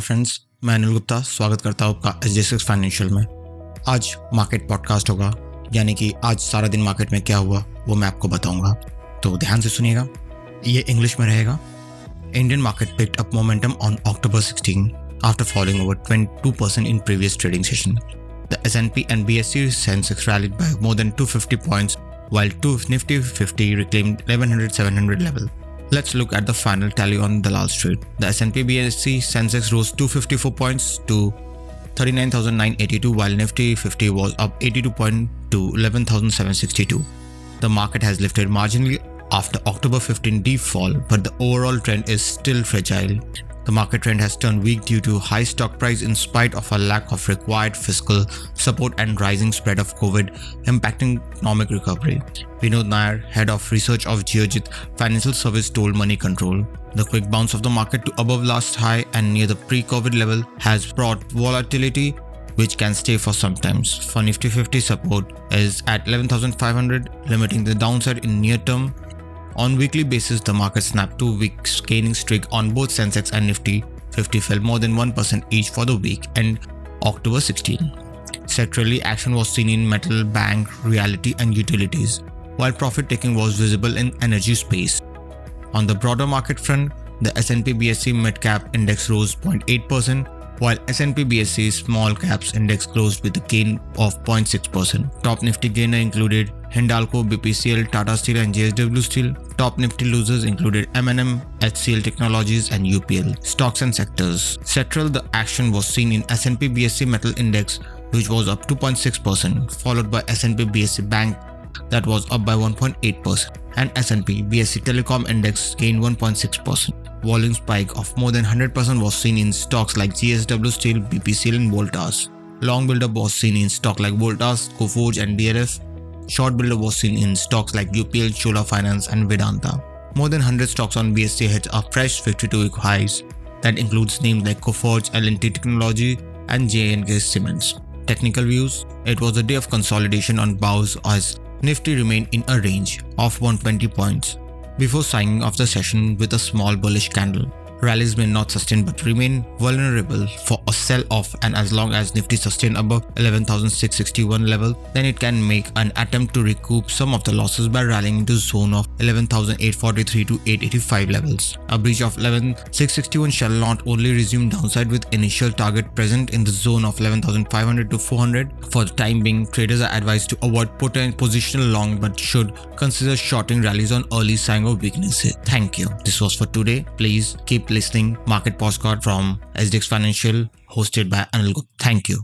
Friends, मैं अनिल गुप्ता स्वागत करता हूँ आपका SG6 फाइनेंशियल में। आज मार्केट पॉडकास्ट होगा, यानी कि आज सारा दिन मार्केट में क्या हुआ वो मैं आपको बताऊंगा, तो ध्यान से सुनिएगा। ये इंग्लिश में रहेगा। Indian market picked up momentum on October 16 after falling over 22% in previous trading session. The S&P and BSE Sensex rallied by more than 250 points, while Nifty 50 reclaimed 1100-700 level. Let's look at the final tally on Dalal Street. The S&P BSE Sensex rose 254 points to 39,982, while Nifty 50 was up 82 points to 11,762. The market has lifted marginally after October 15 deep fall, but the overall trend is still fragile. The market trend has turned weak due to high stock price in spite of a lack of required fiscal support and rising spread of COVID impacting economic recovery. Vinod Nair, head of research of Geojit Financial Service, told Money Control. The quick bounce of the market to above last high and near the pre-COVID level has brought volatility which can stay for some time. For Nifty 50, support is at 11,500, limiting the downside in near term. On weekly basis, the market snapped 2 weeks gaining streak on both Sensex and Nifty 50 fell more than 1% each for the week and October 16. Sectorally, action was seen in metal, bank, realty and utilities, while profit taking was visible in energy space. On the broader market front, the S&P BSE Mid Cap Index rose 0.8%, while S&P BSE Small Caps Index closed with a gain of 0.6%. Top Nifty gainer included Hindalco, BPCL, Tata Steel and JSW Steel. Top Nifty losers included M&M, HCL Technologies and UPL. Stocks and sectors. Sectoral, the action was seen in S&P BSE Metal Index, which was up 2.6%, followed by S&P BSE Bank that was up by 1.8%, and S&P BSE Telecom Index gained 1.6%. Volume spike of more than 100% was seen in stocks like JSW Steel, BPCL and Voltas. Long buildup was seen in stocks like Voltas, Coforge and DLF. Short buildup was seen in stocks like UPL, Chola Finance and Vedanta. More than 100 stocks on BSE hit a fresh 52-week highs. That includes names like Coforge, L&T Technology and J&K Cements. Technical views. It was a day of consolidation on bows as Nifty remained in a range of 120 points before signing off the session with a small bullish candle. Rallies may not sustain but remain vulnerable for a sell-off, and as long as Nifty sustains above 11,661 level, then it can make an attempt to recoup some of the losses by rallying into zone of 11,843 to 885 levels. A breach of 11,661 shall not only resume downside with initial target present in the zone of 11,500 to 400. For the time being, traders are advised to avoid positional long but should consider shorting rallies on early sign of weakness. Thank you. This was for today. Please keep listening. Market Postcard from SG6 Financial, hosted by Anil Gupta. Thank you.